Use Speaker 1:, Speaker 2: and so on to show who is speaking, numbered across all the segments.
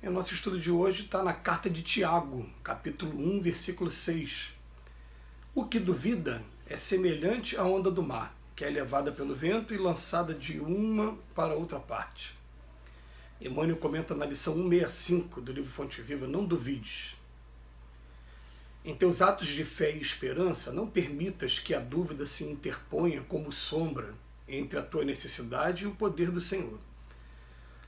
Speaker 1: E o nosso estudo de hoje está na carta de Tiago, capítulo 1, versículo 6. O que duvida é semelhante à onda do mar, que é levada pelo vento e lançada de uma para outra parte. Emmanuel comenta na lição 165 do livro Fonte Viva: não duvides. Em teus atos de fé e esperança, não permitas que a dúvida se interponha como sombra entre a tua necessidade e o poder do Senhor.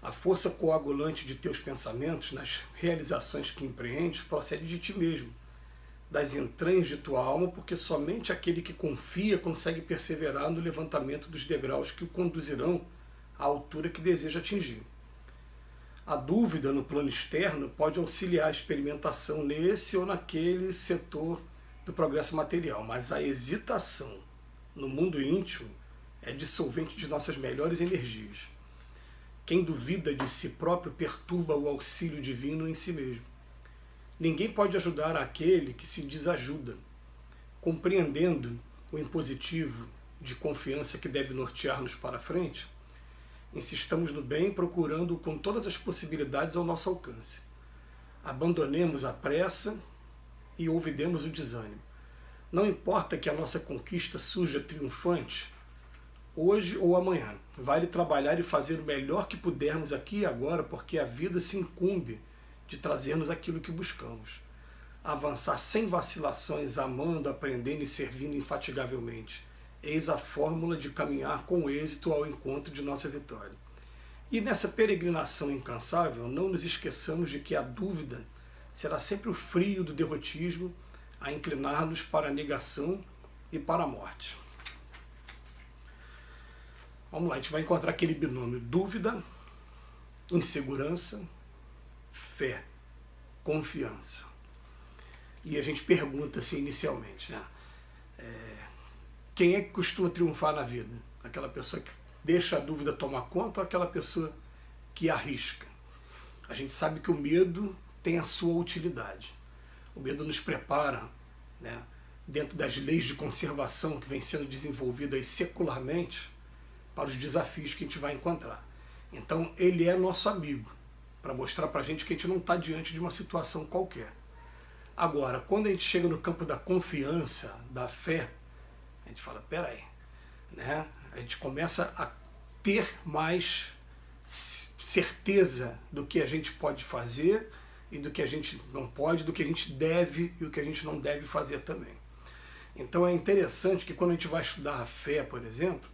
Speaker 1: A força coagulante de teus pensamentos nas realizações que empreendes procede de ti mesmo, das entranhas de tua alma, porque somente aquele que confia consegue perseverar no levantamento dos degraus que o conduzirão à altura que deseja atingir. A dúvida no plano externo pode auxiliar a experimentação nesse ou naquele setor do progresso material, mas a hesitação no mundo íntimo é dissolvente de nossas melhores energias. Quem duvida de si próprio perturba o auxílio divino em si mesmo. Ninguém pode ajudar aquele que se desajuda. Compreendendo o impositivo de confiança que deve nortear-nos para a frente, insistamos no bem, procurando com todas as possibilidades ao nosso alcance. Abandonemos a pressa e ouvidemos o desânimo. Não importa que a nossa conquista surja triunfante, hoje ou amanhã. Vale trabalhar e fazer o melhor que pudermos aqui e agora, porque a vida se incumbe de trazer-nos aquilo que buscamos. Avançar sem vacilações, amando, aprendendo e servindo infatigavelmente. Eis a fórmula de caminhar com êxito ao encontro de nossa vitória. E nessa peregrinação incansável, não nos esqueçamos de que a dúvida será sempre o frio do derrotismo a inclinar-nos para a negação e para a morte. Vamos lá, a gente vai encontrar aquele binômio: dúvida, insegurança, fé, confiança. E a gente pergunta assim inicialmente, né? Quem é que costuma triunfar na vida? Aquela pessoa que deixa a dúvida tomar conta ou aquela pessoa que arrisca? A gente sabe que o medo tem a sua utilidade. O medo nos prepara, né, dentro das leis de conservação que vem sendo desenvolvidas secularmente, para os desafios que a gente vai encontrar. Então ele é nosso amigo, para mostrar para a gente que a gente não está diante de uma situação qualquer. Agora, quando a gente chega no campo da confiança, da fé, a gente fala, peraí, né? A gente começa a ter mais certeza do que a gente pode fazer e do que a gente não pode, do que a gente deve e o que a gente não deve fazer também. Então é interessante que quando a gente vai estudar a fé, por exemplo,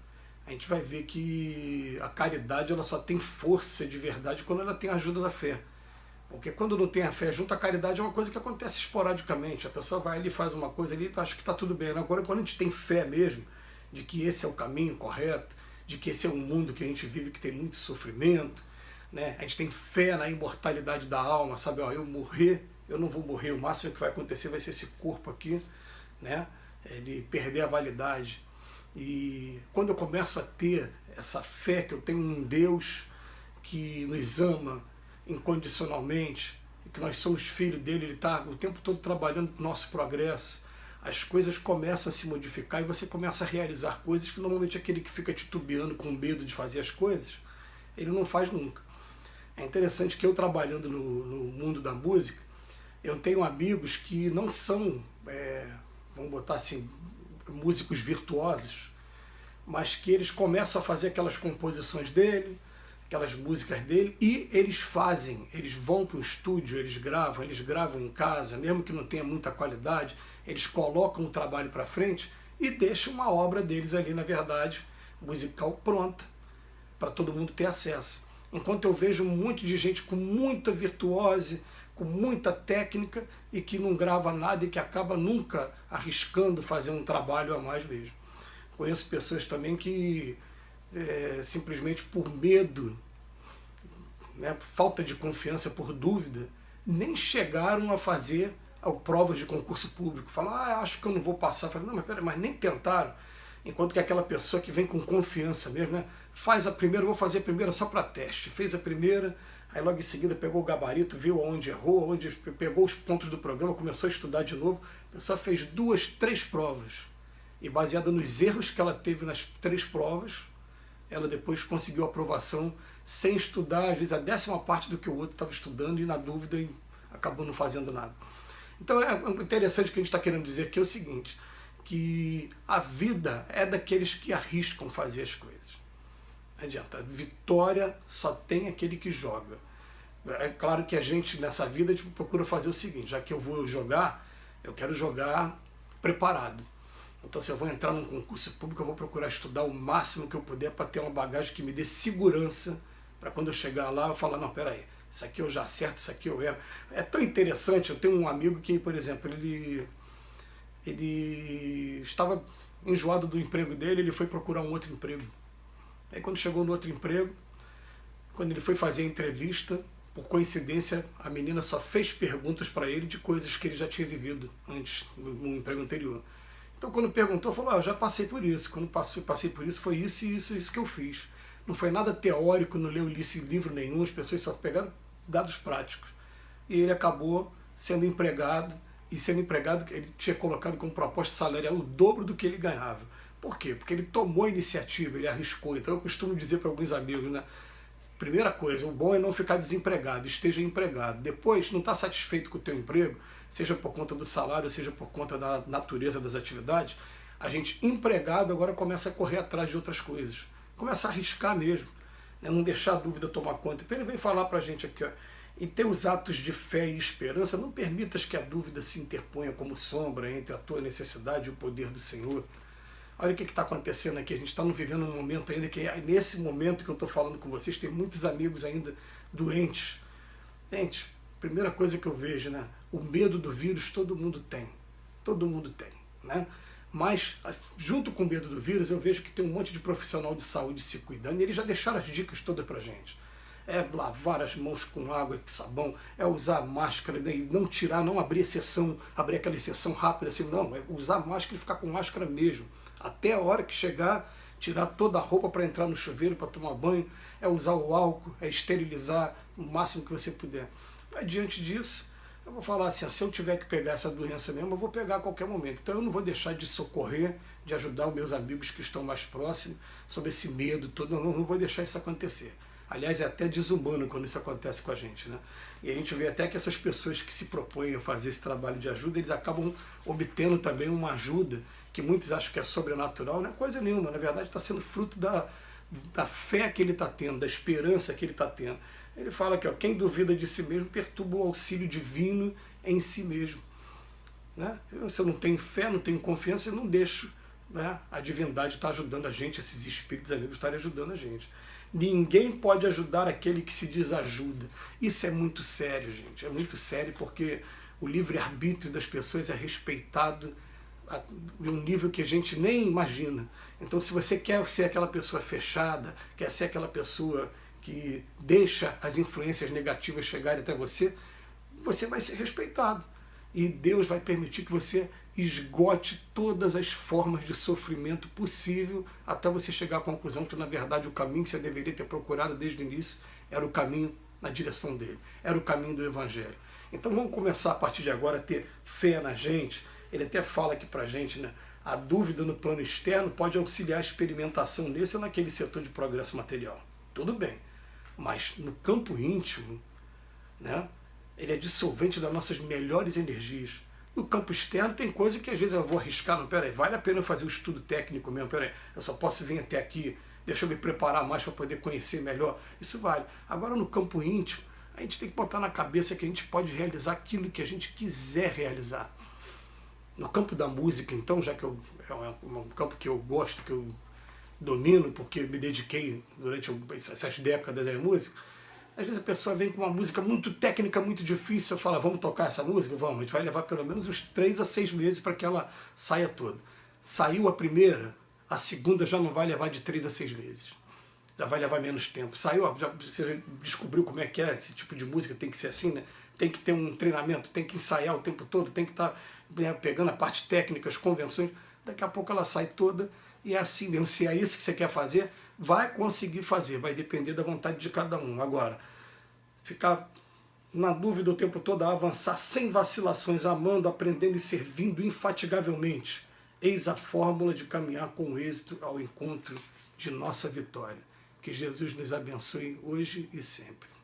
Speaker 1: a gente vai ver que a caridade ela só tem força de verdade quando ela tem a ajuda da fé. Porque quando não tem a fé junto, a caridade é uma coisa que acontece esporadicamente. A pessoa vai ali, faz uma coisa ali, acha que está tudo bem. Agora, quando a gente tem fé mesmo, de que esse é o caminho correto, de que esse é um mundo que a gente vive que tem muito sofrimento, né? A gente tem fé na imortalidade da alma, sabe? Ó, eu morrer, eu não vou morrer, o máximo que vai acontecer vai ser esse corpo aqui, né? Ele perder a validade. E quando eu começo a ter essa fé que eu tenho um Deus que nos ama incondicionalmente, que nós somos filhos dele, ele está o tempo todo trabalhando para o nosso progresso, as coisas começam a se modificar e você começa a realizar coisas que normalmente aquele que fica titubeando com medo de fazer as coisas, ele não faz nunca. É interessante que eu, trabalhando no mundo da música, eu tenho amigos que não são, vamos botar assim, músicos virtuosos, mas que eles começam a fazer aquelas composições dele, aquelas músicas dele, e eles vão para o estúdio, eles gravam em casa, mesmo que não tenha muita qualidade, eles colocam o trabalho para frente e deixam uma obra deles ali, na verdade, musical pronta, para todo mundo ter acesso. Enquanto eu vejo um monte de gente com muita virtuose, com muita técnica, e que não grava nada e que acaba nunca arriscando fazer um trabalho a mais mesmo. Conheço pessoas também que simplesmente por medo, né, por falta de confiança, por dúvida, nem chegaram a fazer provas de concurso público. Falam, acho que eu não vou passar. Falo, não, mas nem tentaram. Enquanto que aquela pessoa que vem com confiança mesmo, né, faz a primeira, vou fazer a primeira só para teste. Fez a primeira, aí logo em seguida pegou o gabarito, viu onde errou, onde pegou os pontos do programa, começou a estudar de novo. A pessoa fez 2, 3 provas. E baseada nos erros que ela teve nas 3 provas, ela depois conseguiu aprovação sem estudar, às vezes a 10ª parte do que o outro estava estudando e na dúvida e acabou não fazendo nada. Então é interessante o que a gente está querendo dizer aqui é o seguinte, que a vida é daqueles que arriscam fazer as coisas. Não adianta, vitória só tem aquele que joga. É claro que a gente nessa vida a gente procura fazer o seguinte, já que eu vou jogar, eu quero jogar preparado. Então se eu vou entrar num concurso público eu vou procurar estudar o máximo que eu puder para ter uma bagagem que me dê segurança para quando eu chegar lá eu falar, não, peraí, isso aqui eu já acerto, isso aqui eu erro. É tão interessante, eu tenho um amigo que, por exemplo, ele estava enjoado do emprego dele, ele foi procurar um outro emprego. Aí quando chegou no outro emprego, quando ele foi fazer a entrevista, por coincidência, a menina só fez perguntas para ele de coisas que ele já tinha vivido antes, no emprego anterior. Então quando perguntou, falou, eu já passei por isso, quando passei por isso, foi isso e isso que eu fiz. Não foi nada teórico, não leu livro nenhum, as pessoas só pegaram dados práticos. E ele acabou sendo empregado, e sendo empregado, ele tinha colocado como proposta salarial o dobro do que ele ganhava. Por quê? Porque ele tomou a iniciativa, ele arriscou. Então eu costumo dizer para alguns amigos, né? Primeira coisa, o bom é não ficar desempregado, esteja empregado. Depois, não está satisfeito com o teu emprego, seja por conta do salário, seja por conta da natureza das atividades, a gente empregado agora começa a correr atrás de outras coisas. Começa a arriscar mesmo, né? Não deixar a dúvida tomar conta. Então ele vem falar para a gente aqui, ó, em teus atos de fé e esperança, não permitas que a dúvida se interponha como sombra entre a tua necessidade e o poder do Senhor. Olha o que está acontecendo aqui, a gente está vivendo um momento ainda que, nesse momento que eu estou falando com vocês, tem muitos amigos ainda doentes. Gente, primeira coisa que eu vejo, né? O medo do vírus todo mundo tem, né? Mas, junto com o medo do vírus, eu vejo que tem um monte de profissional de saúde se cuidando, e eles já deixaram as dicas todas pra gente. É lavar as mãos com água e sabão, é usar máscara, né, e não tirar, não abrir exceção, abrir aquela exceção rápida assim, não, é usar máscara e ficar com máscara mesmo. Até a hora que chegar, tirar toda a roupa para entrar no chuveiro, para tomar banho, é usar o álcool, é esterilizar o máximo que você puder. Mas, diante disso, eu vou falar assim, se eu tiver que pegar essa doença mesmo, eu vou pegar a qualquer momento. Então eu não vou deixar de socorrer, de ajudar os meus amigos que estão mais próximos, sobre esse medo todo, eu não vou deixar isso acontecer. Aliás, é até desumano quando isso acontece com a gente, né? E a gente vê até que essas pessoas que se propõem a fazer esse trabalho de ajuda, eles acabam obtendo também uma ajuda que muitos acham que é sobrenatural, não é coisa nenhuma, na verdade está sendo fruto da fé que ele está tendo, da esperança que ele está tendo. Ele fala que ó, quem duvida de si mesmo perturba o auxílio divino em si mesmo. Né? Se eu não tenho fé, não tenho confiança, eu não deixo, né, a divindade estar ajudando a gente, esses espíritos amigos estarem ajudando a gente. Ninguém pode ajudar aquele que se desajuda. Isso é muito sério, gente. É muito sério porque o livre-arbítrio das pessoas é respeitado de um nível que a gente nem imagina. Então, se você quer ser aquela pessoa fechada, quer ser aquela pessoa que deixa as influências negativas chegarem até você, você vai ser respeitado. E Deus vai permitir que você esgote todas as formas de sofrimento possível até você chegar à conclusão que, na verdade, o caminho que você deveria ter procurado desde o início era o caminho na direção dele, era o caminho do Evangelho. Então vamos começar a partir de agora a ter fé na gente. Ele até fala aqui pra gente, né? A dúvida no plano externo pode auxiliar a experimentação nesse ou naquele setor de progresso material. Tudo bem, mas no campo íntimo, né, ele é dissolvente das nossas melhores energias. No campo externo tem coisa que às vezes eu vou arriscar, não, peraí, vale a pena eu fazer o estudo técnico mesmo, peraí, eu só posso vir até aqui, deixa eu me preparar mais para poder conhecer melhor, isso vale. Agora no campo íntimo, a gente tem que botar na cabeça que a gente pode realizar aquilo que a gente quiser realizar. No campo da música, então, já que é um campo que eu gosto, que eu domino, porque me dediquei durante essas décadas à música, às vezes a pessoa vem com uma música muito técnica, muito difícil, eu falo, vamos tocar essa música? Vamos, a gente vai levar pelo menos uns 3 a 6 meses para que ela saia toda. Saiu a primeira, a segunda já não vai levar de 3 a 6 meses. Já vai levar menos tempo. Saiu, você já descobriu como é que é esse tipo de música, tem que ser assim, né? Tem que ter um treinamento, tem que ensaiar o tempo todo, tem que estar pegando a parte técnica, as convenções, daqui a pouco ela sai toda e é assim mesmo. Se é isso que você quer fazer, vai conseguir fazer, vai depender da vontade de cada um. Agora, ficar na dúvida o tempo todo, avançar sem vacilações, amando, aprendendo e servindo infatigavelmente. Eis a fórmula de caminhar com êxito ao encontro de nossa vitória. Que Jesus nos abençoe hoje e sempre.